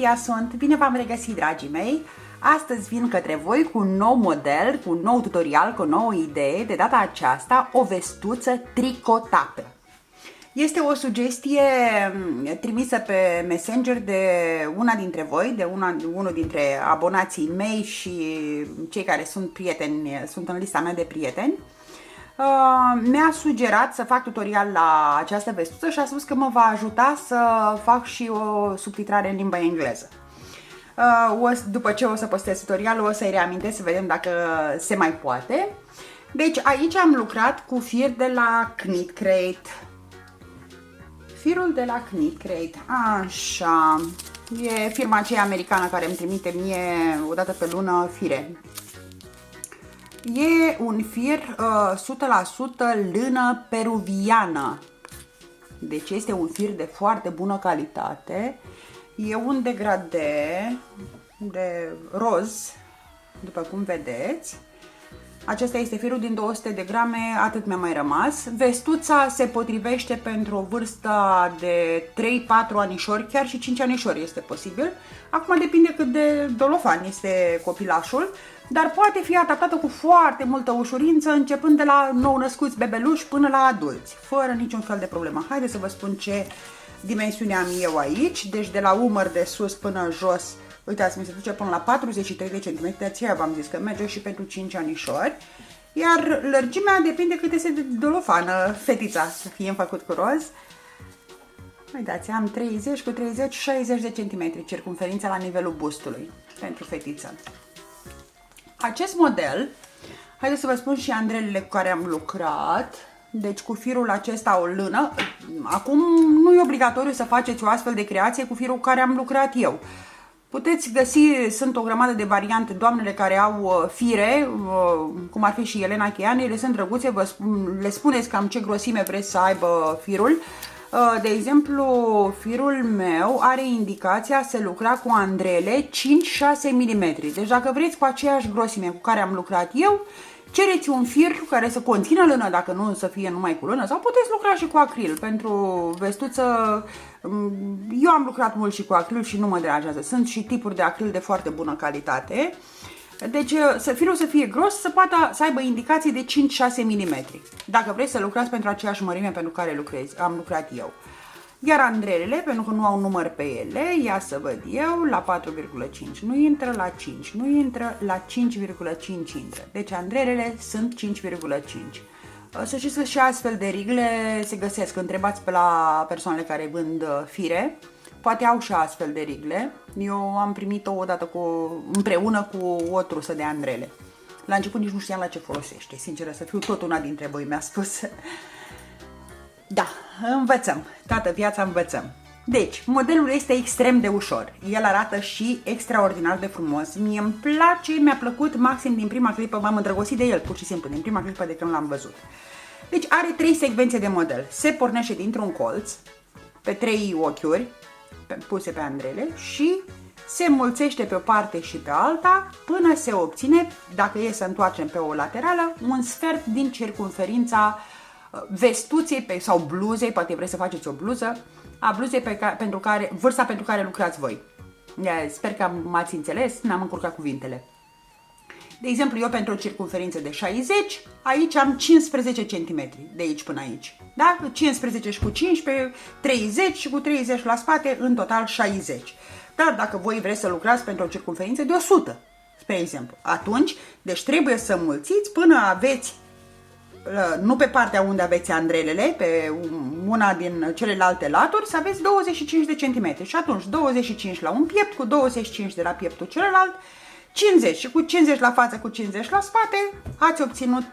Anastasia sunt, bine v-am regăsit, dragii mei! Astăzi vin către voi cu un nou model, cu un nou tutorial, cu o nouă idee, de data aceasta o vestuță tricotată. Este o sugestie trimisă pe Messenger de una dintre voi, de unul dintre abonații mei și cei care sunt prieteni, sunt în lista mea de prieteni. Mi-a sugerat să fac tutorial la această vestuță și a spus că mă va ajuta să fac și o subtitrare în limba engleză. După ce o să postez tutorialul, o să-i reamintesc să vedem dacă se mai poate. Deci aici am lucrat cu fir de la Knit Crate. Firul de la Knit Crate, așa, e firma aceea americană care îmi trimite mie o dată pe lună fire. E un fir 100% lână peruviană, deci este un fir de foarte bună calitate. E un degradé de roz, după cum vedeți. Acesta este firul din 200 de grame, atât mi-a mai rămas. Vestuța se potrivește pentru o vârstă de 3-4 anișori, chiar și 5 anișori este posibil. Acum depinde cât de dolofan este copilașul, dar poate fi adaptată cu foarte multă ușurință, începând de la nou-născuți bebeluși până la adulți, fără niciun fel de problemă. Haideți să vă spun ce dimensiune am eu aici, deci de la umăr de sus până jos. Uitați, mi se duce până la 43 de cm, de aceea v-am zis că merge și pentru 5 anișori. Iar lărgimea depinde cât este de dolofană fetița, să fie făcut cu roz. Uitați, am 30 cu 30, 60 de cm circumferința la nivelul bustului pentru fetiță. Acest model, haideți să vă spun și andrelele cu care am lucrat. Deci cu firul acesta o lână. Acum nu e obligatoriu să faceți o astfel de creație cu firul cu care am lucrat eu. Puteți găsi, sunt o grămadă de variante, doamnele care au fire, cum ar fi și Elena Cheian, ele sunt drăguțe, le spuneți cam ce grosime vreți să aibă firul. De exemplu, firul meu are indicația să lucra cu andrele 5-6 mm. Deci dacă vreți cu aceeași grosime cu care am lucrat eu, cereți un fir care să conțină lână, dacă nu să fie numai cu lână, sau puteți lucra și cu acril. Pentru vestuță, eu am lucrat mult și cu acril și nu mă deranjează. Sunt și tipuri de acril de foarte bună calitate. Deci firul să fie gros, să aibă indicații de 5-6 mm. Dacă vreți să lucrați pentru aceeași mărime pentru care am lucrat eu. Iar andrelele, pentru că nu au număr pe ele, ia să văd eu, la 4,5 nu intră, la 5 nu intră, la 5,5 intră. Deci andrelele sunt 5,5. Să știți că și astfel de rigle se găsesc. Întrebați pe la persoanele care vând fire, poate au și astfel de rigle. Eu am primit-o odată împreună cu o trusă de andrele. La început nici nu știam la ce folosește, sinceră să fiu, tot una dintre voi mi-a spus. Da, învățăm, toată viața învățăm. Deci, modelul este extrem de ușor, el arată și extraordinar de frumos. Mie îmi place, mi-a plăcut maxim din prima clipă, m-am îndrăgostit de el, pur și simplu, din prima clipă de când l-am văzut. Deci are 3 secvențe de model, se pornește dintr-un colț, pe 3 ochiuri, puse pe andrele și se mulțește pe o parte și pe alta până se obține, dacă e să întoarcem pe o laterală, un sfert din circumferința vestuței sau bluzei, poate vreți să faceți o bluză, a bluzei vârsta pentru care lucrați voi. Sper că m-ați înțeles, n-am încurcat cuvintele. De exemplu, eu pentru o circumferință de 60, aici am 15 cm, de aici până aici. Da? 15 și cu 15, 30 și cu 30 la spate, în total 60. Dar dacă voi vreți să lucrați pentru o circumferință de 100, spre exemplu, atunci, deci trebuie să mulțiți până aveți, nu pe partea unde aveți andrelele, pe una din celelalte laturi, să aveți 25 de cm. Și atunci 25 la un piept, cu 25 de la pieptul celălalt, 50 și cu 50 la față, cu 50 la spate, ați obținut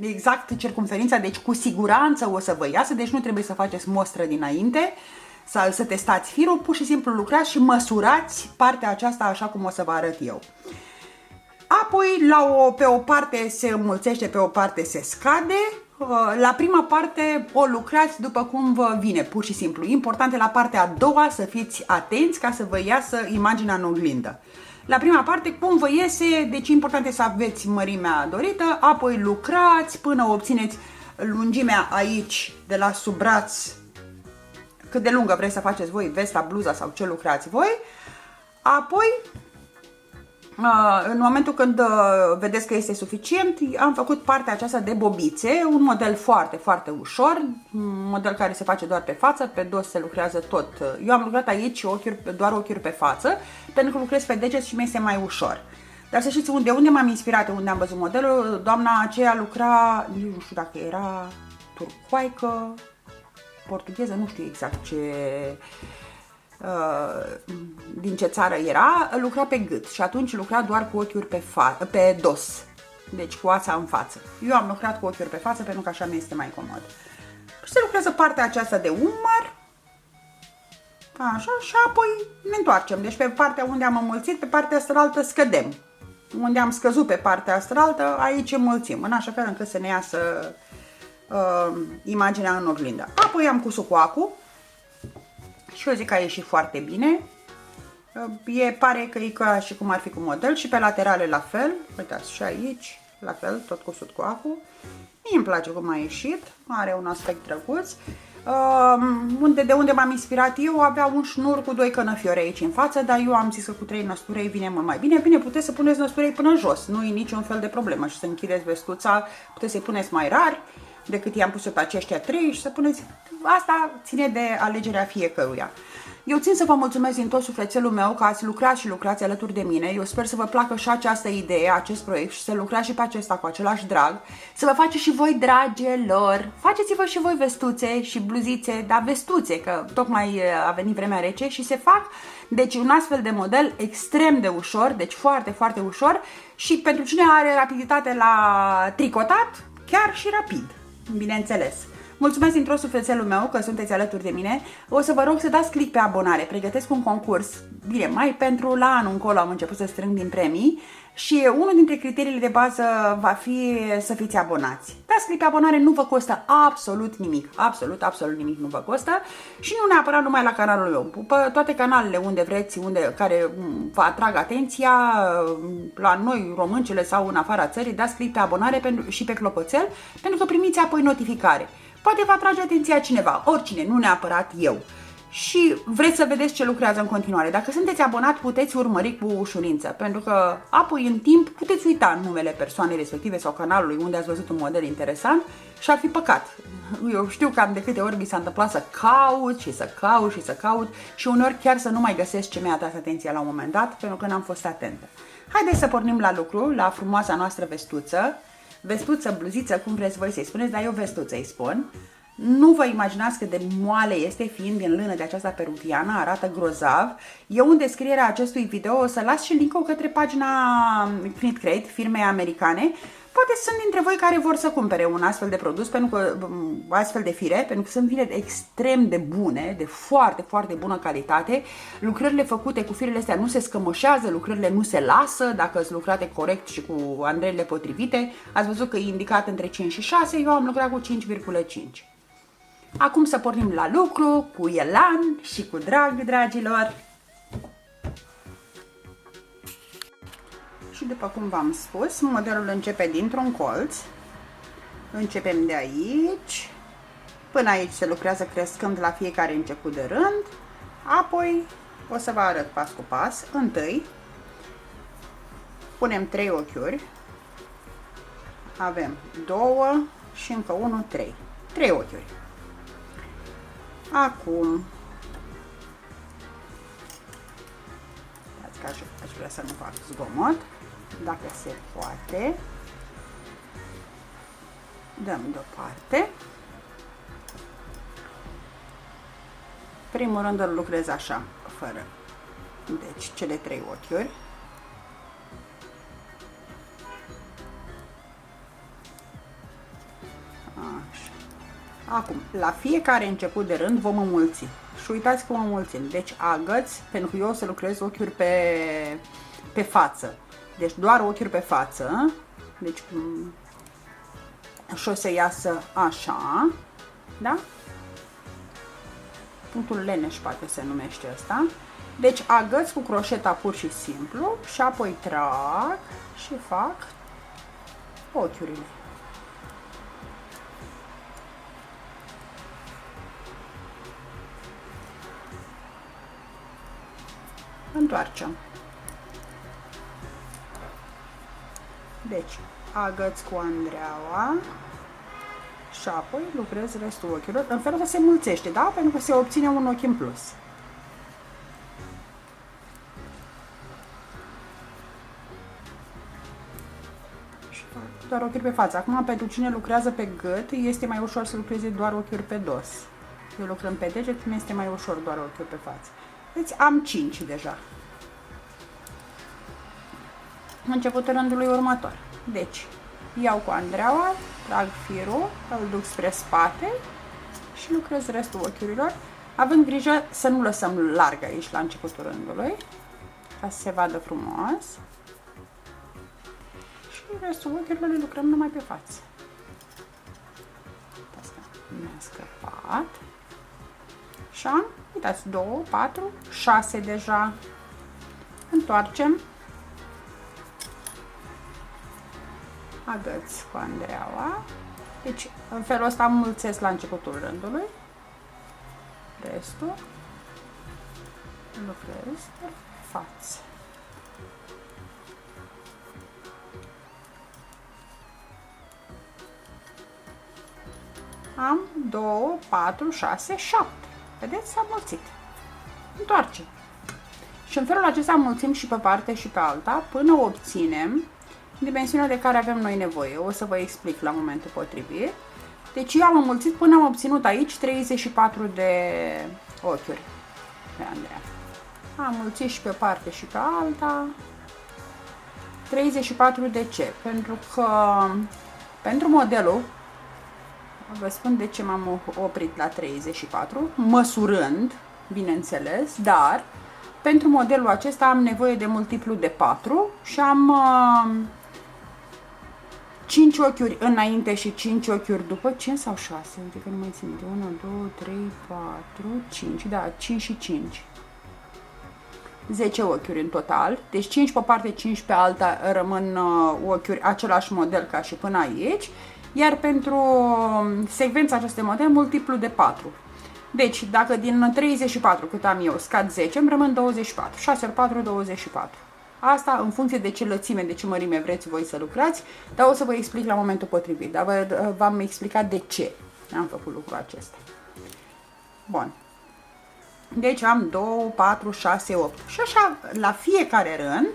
exact circumferința, deci cu siguranță o să vă iasă, deci nu trebuie să faceți mostră dinainte sau să testați firul, pur și simplu lucrați și măsurați partea aceasta așa cum o să vă arăt eu. Apoi pe o parte se înmulțește, pe o parte se scade. La prima parte o lucrați după cum vă vine, pur și simplu. Important e la partea a doua să fiți atenți ca să vă iasă imaginea în oglindă. La prima parte cum vă iese, deci important e să aveți mărimea dorită, apoi lucrați până obțineți lungimea aici de la sub braț cât de lungă vreți să faceți voi vesta, bluza sau ce lucrați voi. Apoi, în momentul când vedeți că este suficient, am făcut partea aceasta de bobițe, un model foarte, foarte ușor, un model care se face doar pe față, pe dos se lucrează tot. Eu am lucrat aici doar ochiuri pe față, pentru că lucrez pe deget și mi este mai ușor. Dar să știți de unde m-am inspirat, unde am văzut modelul, doamna aceea lucra, nu știu dacă era turcoaică, portugheză, nu știu exact din ce țară era, lucra pe gât și atunci lucra doar cu ochiuri pe dos, deci cu ața în față. Eu am lucrat cu ochiuri pe față pentru că așa mi este mai comod. Și se lucrează partea aceasta de umăr, așa, și apoi ne întoarcem. Deci pe partea unde am înmulțit, pe partea asta altă scădem. Unde am scăzut pe partea asta altă, aici înmulțim, în așa fel încât să ne iasă imaginea în oglindă. Apoi am cusut cu acu și eu zic că a ieșit foarte bine. Pare că e ca și cum ar fi cu model și pe laterale la fel. Uitați, și aici la fel, tot cusut cu acu. Mie îmi place cum a ieșit, are un aspect drăguț. De unde m-am inspirat eu, avea un șnur cu 2 cănăfiori aici în față, dar eu am zis că cu 3 năsturei vine mult mai bine. Bine, puteți să puneți năsturei până jos, nu e niciun fel de problemă și să închideți vestuța, puteți să-i puneți mai rar decât i-am pus eu pe aceștia 3 și să puneți, asta ține de alegerea fiecăruia. Eu țin să vă mulțumesc din tot sufletelul meu că ați lucrat și lucrați alături de mine. Eu sper să vă placă și această idee, acest proiect și să lucrați și pe acesta cu același drag. Să vă faceți și voi, dragilor, faceți-vă și voi vestuțe și bluzițe, dar vestuțe, că tocmai a venit vremea rece și se fac. Deci un astfel de model extrem de ușor, deci foarte, foarte ușor și pentru cine are rapiditate la tricotat, chiar și rapid, bineînțeles. Mulțumesc din tot sufletelul meu că sunteți alături de mine. O să vă rog să dați click pe abonare. Pregătesc un concurs. Bine, mai pentru la anul încolo am început să strâng din premii și unul dintre criteriile de bază va fi să fiți abonați. Dați click pe abonare, nu vă costă absolut nimic. Absolut, absolut nimic nu vă costă și nu neapărat numai la canalul meu. Pe toate canalele unde vreți, care vă atrag atenția, la noi, româncele sau în afara țării, dați click pe abonare și pe clopoțel pentru că primiți apoi notificare. Poate vă atrage atenția cineva, oricine, nu neapărat eu. Și vreți să vedeți ce lucrează în continuare. Dacă sunteți abonat, puteți urmări cu ușurință, pentru că apoi în timp puteți uita numele persoanei respective sau canalului unde ați văzut un model interesant și ar fi păcat. Eu știu cam de câte ori mi s-a întâmplat să caut și să caut și să caut și uneori chiar să nu mai găsesc ce mi-a atras atenția la un moment dat, pentru că n-am fost atentă. Haideți să pornim la lucru, la frumoasa noastră vestuță. Vestuță, bluziță, cum vreți voi să-i spuneți, dar eu vestuță îi spun. Nu vă imaginați cât de moale este, fiind din lână de aceasta peruviană, arată grozav. Eu în descrierea acestui video o să las și link-ul către pagina Knit Crate, firmei americane. Poate sunt dintre voi care vor să cumpere un astfel de produs, pentru că, astfel de fire, pentru că sunt fire extrem de bune, de foarte, foarte bună calitate. Lucrările făcute cu firele astea nu se scămășează, lucrările nu se lasă, dacă sunt lucrate corect și cu andreile potrivite. Ați văzut că e indicat între 5 și 6, eu am lucrat cu 5,5. Acum să pornim la lucru, cu elan și cu drag, dragilor. Și după cum v-am spus, modelul începe dintr-un colț. Începem de aici. Până aici se lucrează crescând la fiecare început de rând. Apoi o să vă arăt pas cu pas. Întâi punem 3 ochiuri. Avem 2 și încă 1, 3. 3 ochiuri. Acum aș vrea să nu fac zgomot, dacă se poate. Dăm deoparte. Primul rând îl lucrez așa, fără. Deci cele 3 ochiuri. Așa. Acum, la fiecare început de rând vom înmulți. Și uitați cum înmulțim. Deci agăți, pentru că eu o să lucrez ochiuri pe față. Deci doar ochiuri pe față. Deci și o să iasă așa. Da? Punctul leneș poate se numește ăsta. Deci agăți cu croșeta pur și simplu și apoi trag și fac ochiurile. întoarcem. Deci, agăți cu andreaua și apoi lucrez restul ochiurilor. În felul ăsta se mulțește, da? Pentru că se obține un ochi în plus. Și fac doar ochiuri pe față. Acum, pentru cine lucrează pe gât, este mai ușor să lucreze doar ochiuri pe dos. Eu lucrăm pe deget, mi este mai ușor doar ochiuri pe față. Deci am 5 deja. Începutul rândului următor. Deci, iau cu andreaua, trag firul, îl duc spre spate și lucrez restul ochiurilor, având grijă să nu lăsăm larg aici la începutul rândului, ca să se vadă frumos. Și restul ochiurilor le lucrăm numai pe față. Asta mi-a scăpat. Și am, uitați, 2, 4, 6 deja. Întoarcem. Agăți cu andreaua. Deci, în felul ăsta mulțesc la începutul rândului. Restul lucrez pe față. Am 2, 4, 6, 7. Vedeți? S-a mulțit. Întoarcem. Și în felul acesta mulțim și pe parte și pe alta până obținem dimensiunea de care avem noi nevoie. O să vă explic la momentul potrivit. Deci eu am înmulțit până am obținut aici 34 de ochiuri pe Andreea. Am mulțit și pe parte și pe alta. 34 de ce? Pentru că pentru modelul, vă spun de ce m-am oprit la 34, măsurând, bineînțeles, dar pentru modelul acesta am nevoie de multiplu de 4 și am 5 ochiuri înainte și 5 ochiuri după, 5 sau 6, uite că nu mai țin minte, 1, 2, 3, 4, 5, da, 5 și 5. 10 ochiuri în total, deci 5 pe parte, 5 pe alta, rămân ochiuri, același model ca și până aici, iar pentru secvența acestui model, multiplu de 4. Deci, dacă din 34 cât am eu scad 10, îmi rămân 24, 6 ori 4, 24. Asta în funcție de ce lățime, de ce mărime vreți voi să lucrați, dar o să vă explic la momentul potrivit, dar v-am explicat de ce am făcut lucrul acesta. Bun. Deci am 2, 4, 6, 8 și așa la fiecare rând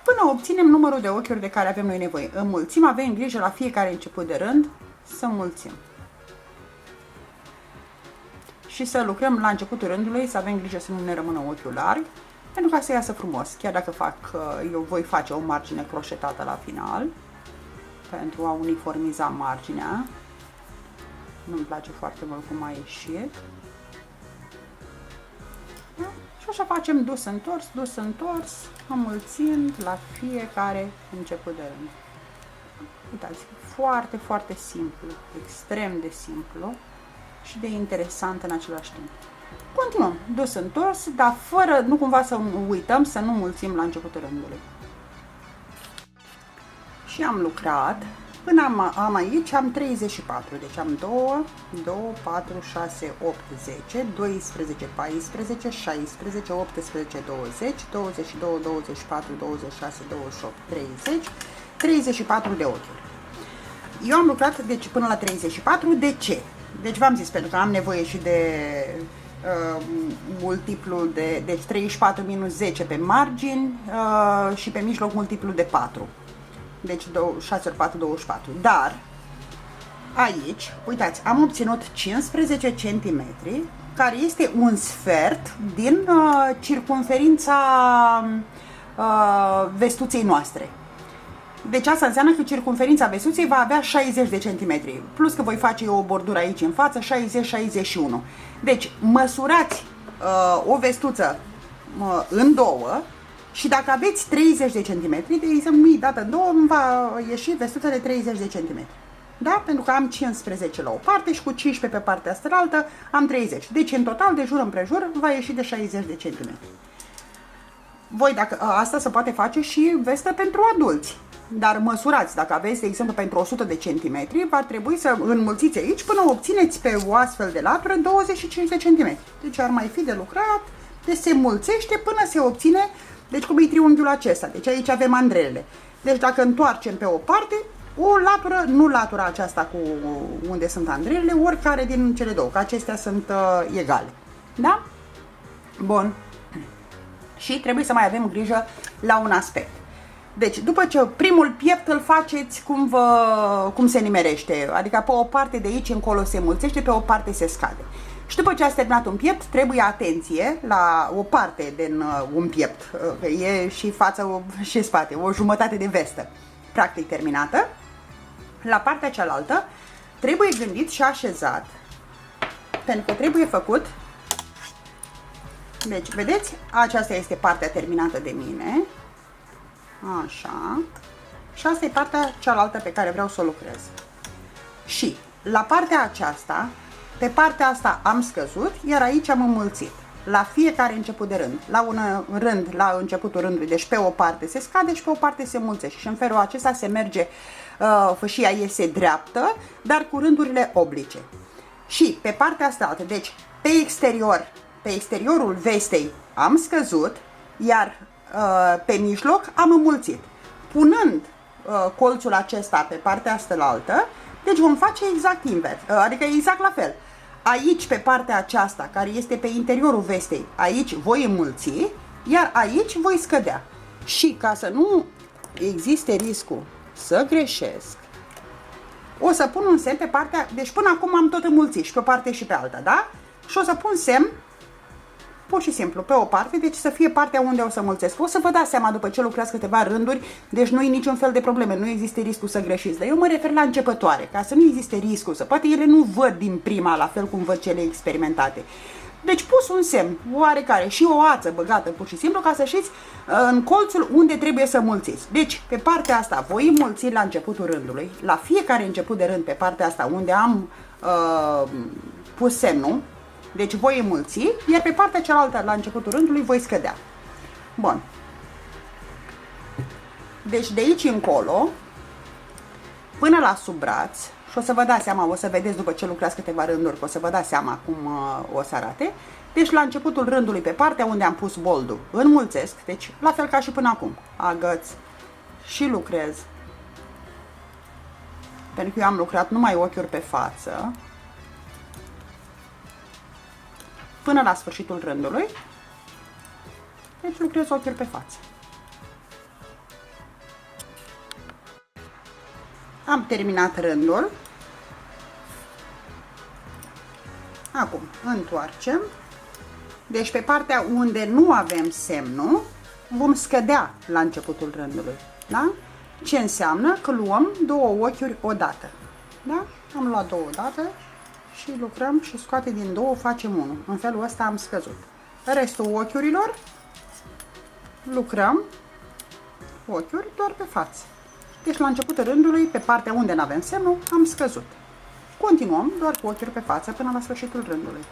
până obținem numărul de ochiuri de care avem noi nevoie. Înmulțim, avem grijă la fiecare început de rând să înmulțim. Și să lucrăm la începutul rândului, să avem grijă să nu ne rămână ochiul larg, pentru ca să iasă frumos. Chiar dacă eu voi face o margine croșetată la final, pentru a uniformiza marginea. Nu-mi place foarte mult cum a ieșit. Da? Și așa facem dus întors, înmulțind la fiecare început de rând. Uitați, foarte, foarte simplu, extrem de simplu și de interesant în același timp. Continuăm, dus întors, dar fără, nu cumva să uităm să nu mulțim la începutul rândului. Și am lucrat, până am aici, am 34, deci am 2, 4, 6, 8, 10, 12, 14, 16, 18, 20, 22, 24, 26, 28, 30, 34 de ochiuri. Eu am lucrat deci până la 34, de ce? Deci v-am zis, pentru că am nevoie și de multiplu de, deci 34 minus 10 pe margini și pe mijloc multiplu de 4. Deci 6 ori 4, 24. Dar aici, uitați, am obținut 15 cm, care este un sfert din circumferința vestuței noastre. Deci asta înseamnă că circumferința vestuței va avea 60 de centimetri, plus că voi face eu o bordură aici în față, 60-61. Deci măsurați o vestuță în două și dacă aveți 30 de centimetri, de exemplu, dată în două, îmi va ieși vestuța de 30 de centimetri. Da? Pentru că am 15 la o parte și cu 15 pe partea asta altă am 30. Deci în total, de jur împrejur, va ieși de 60 de centimetri. Voi, dacă asta se poate face și vestă pentru adulți. Dar măsurați, dacă aveți, de exemplu, pentru 100 de centimetri, va trebui să înmulțiți aici până obțineți pe o astfel de latură 25 de centimetri. Deci ar mai fi de lucrat Deci se mulțește până se obține, deci cum e triunghiul acesta. Deci aici avem mandrelele. Deci dacă întoarcem pe o parte, o latură, nu latura aceasta cu unde sunt andrelele, oricare din cele două, că acestea sunt egale. Da? Bun. Și trebuie să mai avem grijă la un aspect. Deci, după ce primul piept îl faceți cum se nimerește, adică pe o parte de aici încolo se mulțește, pe o parte se scade. Și după ce ați terminat un piept, trebuie atenție la o parte din un piept, că e și față și spate, o jumătate de vestă, practic terminată. La partea cealaltă trebuie gândit și așezat, pentru că trebuie făcut. Deci, vedeți, aceasta este partea terminată de mine. Așa. Și asta e partea cealaltă pe care vreau să o lucrez. Și la partea aceasta, pe partea asta am scăzut, iar aici am înmulțit. La fiecare început de rând. La un rând, la începutul rândului, deci pe o parte se scade și pe o parte se mulțește. Și în felul acesta se merge, fășia iese dreaptă, dar cu rândurile oblice. Și pe partea asta, deci pe exterior, pe exteriorul vestei am scăzut, iar pe mijloc am înmulțit. Punând colțul acesta pe partea asta, deci vom face exact invers, adică exact la fel. Aici, pe partea aceasta, care este pe interiorul vestei, aici voi înmulți, iar aici voi scădea. Și ca să nu existe riscul să greșesc, o să pun un semn pe partea, deci până acum am tot înmulțit și pe o parte și pe alta, da? Și o să pun semn pur și simplu pe o parte, deci să fie partea unde o să mulțesc. O să vă dați seama după ce lucrați câteva rânduri, deci nu e niciun fel de probleme, nu există riscul să greșiți. Dar eu mă refer la începătoare, ca să nu existe riscul, să poate ele nu văd din prima, la fel cum văd cele experimentate. Deci pus un semn oarecare și o ață băgată pur și simplu ca să știți în colțul unde trebuie să mulțiți. Deci pe partea asta voi mulți la începutul rândului, la fiecare început de rând pe partea asta unde am pus semnul, deci voi înmulți, iar pe partea cealaltă, la începutul rândului, voi scădea. Bun. Deci de aici încolo, până la sub braț, și o să vă dați seama, o să vedeți după ce lucrați câteva rânduri, că o să vă dați seama cum o să arate. Deci la începutul rândului, pe partea unde am pus boldul, înmulțesc, deci la fel ca și până acum. Agăț și lucrez. Pentru că eu am lucrat numai ochiuri pe față. Până la sfârșitul rândului, deci lucrez ochiuri pe față. Am terminat rândul. Acum întoarcem. Deci pe partea unde nu avem semnul, vom scădea la începutul rândului. Da? Ce înseamnă că luăm două ochiuri odată. Da? Am luat două odată. Și lucrăm și scoate din două, facem unul. În felul ăsta am scăzut. Restul ochiurilor lucrăm ochiuri doar pe față. Deci la începutul rândului, pe partea unde nu avem semnul, am scăzut. Continuăm doar cu ochiuri pe față până la sfârșitul rândului.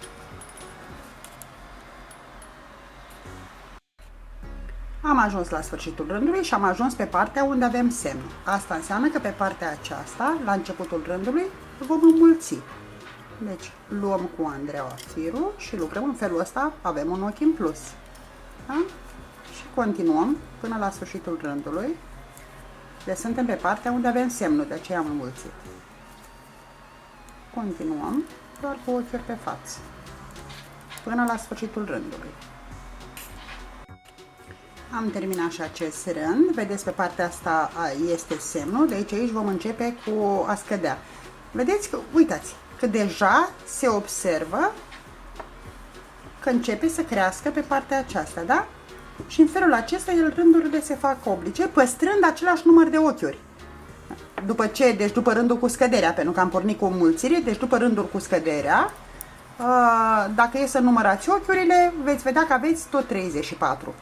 Am ajuns la sfârșitul rândului și am ajuns pe partea unde avem semnul. Asta înseamnă că pe partea aceasta, la începutul rândului, vom înmulți. Deci luăm cu Andreea firul și lucrăm în felul ăsta, avem un ochi în plus. Da? Și continuăm până la sfârșitul rândului. Deci suntem pe partea unde avem semnul, de aceea am înmulțit. Continuăm doar cu ochiuri pe față până la sfârșitul rândului. Am terminat și acest rând. Vedeți, pe partea asta este semnul, de aici vom începe cu a scădea. Vedeți că, uitați, că deja se observă că începe să crească pe partea aceasta, da? Și în felul acesta rândurile se fac oblice, păstrând același număr de ochiuri. După ce, deci după rândul cu scăderea, pentru că am pornit cu o înmulțire, deci după rândul cu scăderea, dacă e să numărați ochiurile, veți vedea că aveți tot 34.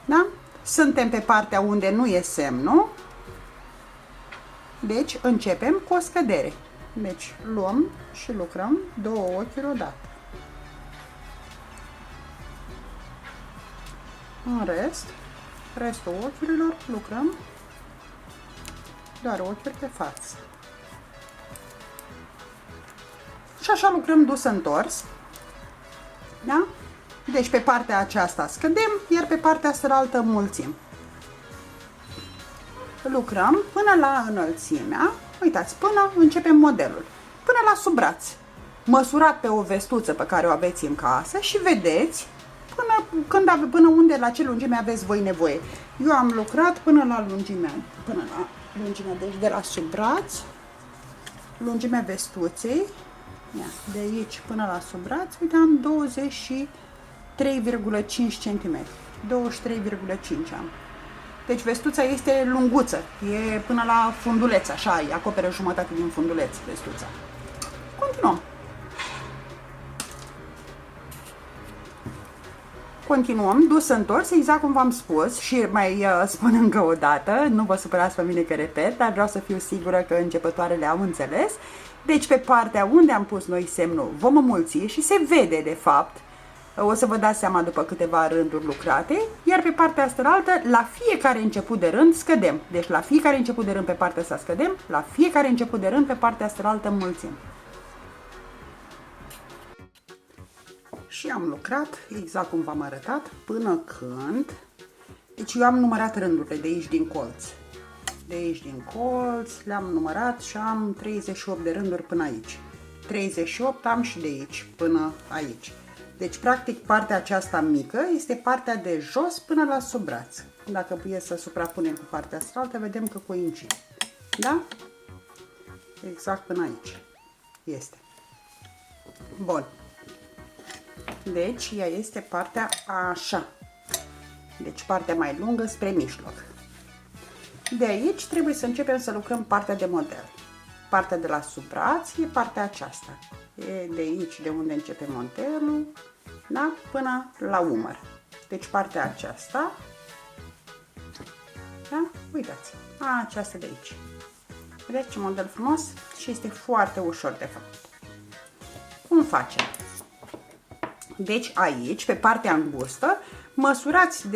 Da? Suntem pe partea unde nu e semnul, deci începem cu o scădere. Deci luăm și lucrăm două ochiuri odată. În restul ochiurilor lucrăm doar ochiuri pe față. Și așa lucrăm dus întors. Da? Deci pe partea aceasta scădem, iar pe partea asta mulțim. Lucrăm până la înălțimea, uitați, până începem modelul, până la sub braț. Măsurat pe o vestuță pe care o aveți în casă și vedeți până unde, la ce lungime aveți voi nevoie. Eu am lucrat până la lungimea, deci de la sub braț, lungimea vestuței, de aici până la sub braț, uite, am 23,5 cm. 23,5 am. Deci vestuța este lunguță, e până la funduleț, așa, îi acoperă jumătate din funduleț vestuța. Continuăm. Continuăm, dus întors, exact cum v-am spus și mai spun încă o dată, nu vă supărați pe mine că repet, dar vreau să fiu sigură că începătoarele au înțeles. Deci pe partea unde am pus noi semnul vom înmulți și se vede de fapt, o să vă dați seama după câteva rânduri lucrate, iar pe partea asta, la fiecare început de rând scădem. Deci la fiecare început de rând pe partea asta scădem, la fiecare început de rând pe partea asta înmulțim. Și am lucrat exact cum v-am arătat până când, deci eu am numărat rândurile de aici din colț. De aici din colț le-am numărat și am 38 de rânduri până aici. 38 am și de aici până aici. Deci practic partea aceasta mică este partea de jos până la sub braț. Dacă e să suprapunem cu partea asta, vedem că coincide. Da? Exact până aici. Este. Bun. Deci, ea este partea așa. Deci, partea mai lungă spre mijloc. De aici trebuie să începem să lucrăm partea de model. Partea de la sub braț e partea aceasta. E de aici, de unde începe modelul, da? Până la umăr. Deci, partea aceasta, da? Uitați, aceasta de aici. Vedeți ce model frumos? Și este foarte ușor de făcut. Cum facem? Deci aici, pe partea îngustă, măsurați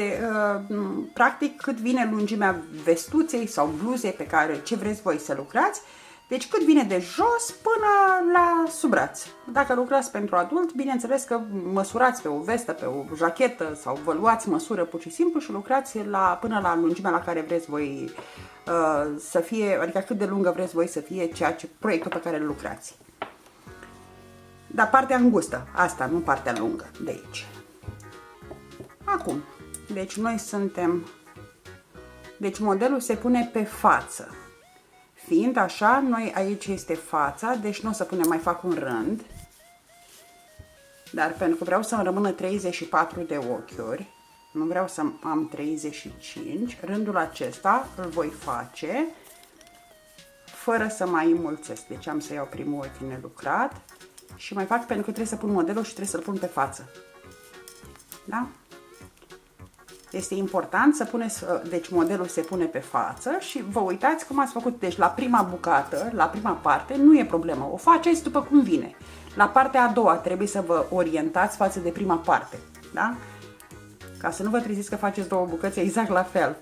practic cât vine lungimea vestuței sau bluzei pe care ce vreți voi să lucrați. Deci cât vine de jos până la sub braț. Dacă lucrați pentru adult, bineînțeles că măsurați pe o vestă, pe o jachetă sau vă luați măsură pur și simplu și lucrați până la lungimea la care vreți voi să fie, adică cât de lungă vreți voi să fie proiectul pe care îl lucrați. Dar partea îngustă, asta, nu partea lungă, de aici. Acum, deci noi suntem, deci modelul se pune pe față. Fiind așa, noi aici este fața, deci nu o să punem, mai fac un rând. Dar pentru că vreau să-mi rămână 34 de ochiuri, nu vreau să am 35, rândul acesta îl voi face fără să mai înmulțesc. Deci am să iau primul ochi nelucrat și mai fac pentru că trebuie să pun modelul și trebuie să-l pun pe față. Da? Este important să puneți, deci modelul se pune pe față și vă uitați cum ați făcut. Deci la prima bucată, la prima parte, nu e problemă, o faceți după cum vine. La partea a doua trebuie să vă orientați față de prima parte, da? Ca să nu vă treziți că faceți două bucăți exact la fel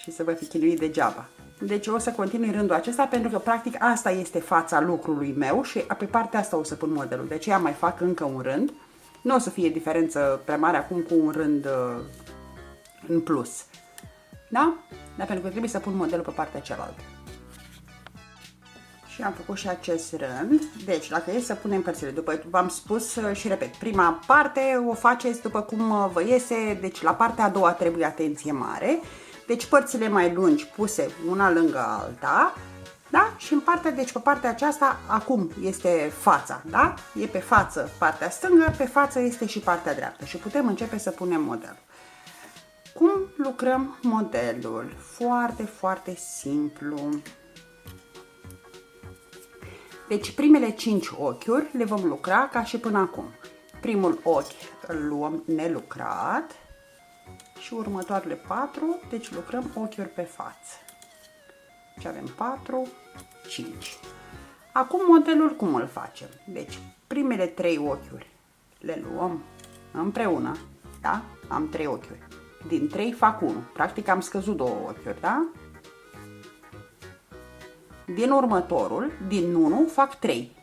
și să vă fi chinuit degeaba. Deci o să continui rândul acesta pentru că practic asta este fața lucrului meu și pe partea asta o să pun modelul. De aceea mai fac încă un rând. Nu o să fie diferență prea mare acum cu un rând în plus. Da? Dar pentru că trebuie să pun modelul pe partea cealaltă. Și am făcut și acest rând. Deci, dacă e să punem părțile, după v-am spus și repet, prima parte o faceți după cum vă iese, deci la partea a doua trebuie atenție mare. Deci părțile mai lungi puse una lângă alta. Da? Și în partea, deci pe partea aceasta, acum este fața, da? E pe față partea stângă, pe față este și partea dreaptă și putem începe să punem modelul. Cum lucrăm modelul? Foarte, foarte simplu. Deci primele 5 ochiuri le vom lucra ca și până acum. Primul ochi îl luăm nelucrat și următoarele 4, deci lucrăm ochiuri pe față. Deci avem 4, 5. Acum modelul cum îl facem? Deci primele 3 ochiuri le luăm împreună, da? Am 3 ochiuri. Din 3 fac 1. Practic am scăzut 2 ochiuri, da? Din următorul, din 1 fac 3.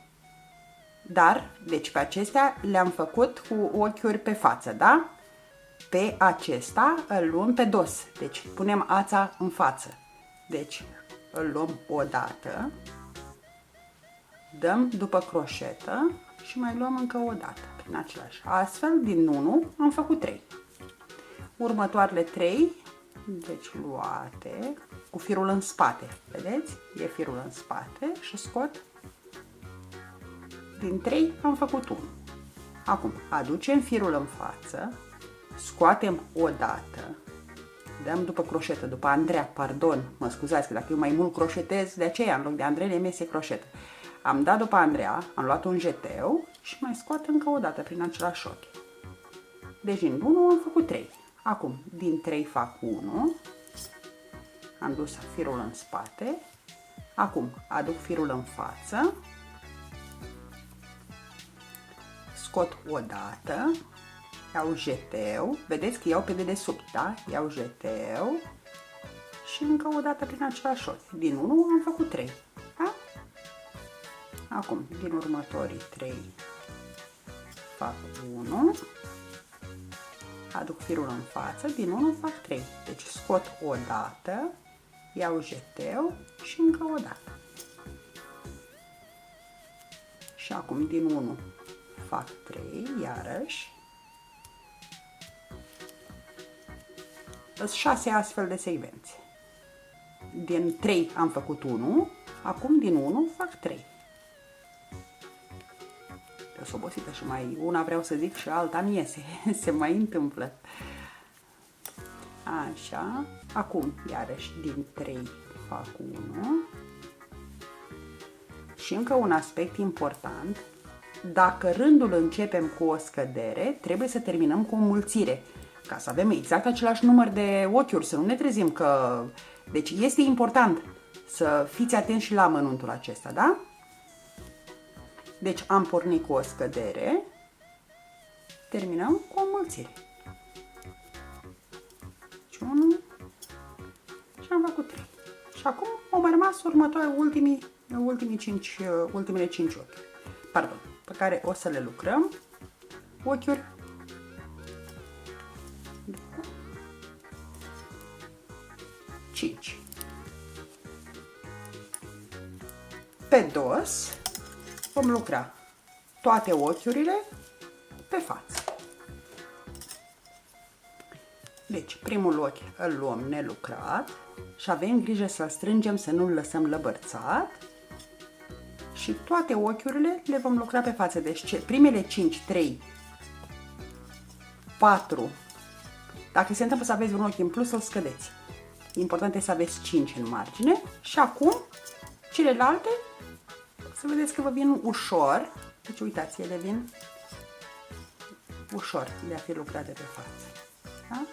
Dar, deci pe acestea le-am făcut cu ochiuri pe față, da? Pe acesta îl luăm pe dos, deci punem ața în față. Deci îl luăm o dată, dăm după croșetă și mai luăm încă o dată prin același. Astfel, din 1 am făcut 3. Următoarele 3, deci luate cu firul în spate, vedeți? E firul în spate și scot. Din 3 am făcut 1. Acum aducem firul în față, scoatem o dată, dăm după croșetă, după Andreea, pardon, mă scuzați că dacă eu mai mult croșetez, de aceea în loc de Andrei mi iese croșetă. Am dat după Andreea, am luat un jeteu și mai scot încă o dată prin același ochi. Deci din 1 am făcut 3. Acum din 3 fac 1, am dus firul în spate, acum aduc firul în față, scot o dată, iau jeteu, vedeți că iau pe dedesubt, da? Iau jeteu și încă o dată prin același ochi. Din 1 am făcut 3, da? Acum, din următorii 3 fac 1, aduc firul în față, din 1 fac 3. Deci scot o dată, iau jeteu și încă o dată. Și acum din 1 fac 3, iarăși. Sunt 6 astfel de secvențe. Din 3 am făcut 1, acum din 1 fac 3. Sunt obosită și mai una vreau să zic și alta mi iese, se mai întâmplă. Așa, acum iarăși din 3 fac 1. Și încă un aspect important, dacă rândul începem cu o scădere, trebuie să terminăm cu o înmulțire, ca să avem exact același număr de ochiuri, să nu ne trezim că... Deci este important să fiți atenți și la amănuntul acesta, da? Deci am pornit cu o scădere, terminăm cu o înmulțire. Și 1 și am făcut 3. Și acum au mai rămas ultimele 5 ochi. Pardon, pe care o să le lucrăm. Ochiuri. 5. Pe dos vom lucra toate ochiurile pe față. Deci, primul ochi îl luăm nelucrat și avem grijă să-l strângem, să nu-l lăsăm lăbărțat. Și toate ochiurile le vom lucra pe față. Deci, primele 5, 3, 4. Dacă se întâmplă să aveți un ochi în plus, să-l scădeți. Important este să aveți 5 în margine. Și acum, celelalte, să vedeți că vă vin ușor. Deci, uitați, ele vin ușor de a fi lucrate pe față. Da?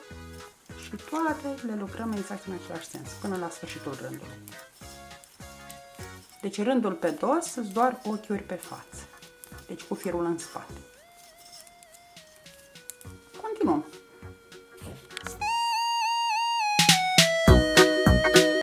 Și toate le lucrăm exact în același sens, până la sfârșitul rândului. Deci rândul pe dos sunt doar ochiuri pe față. Deci cu firul în spate.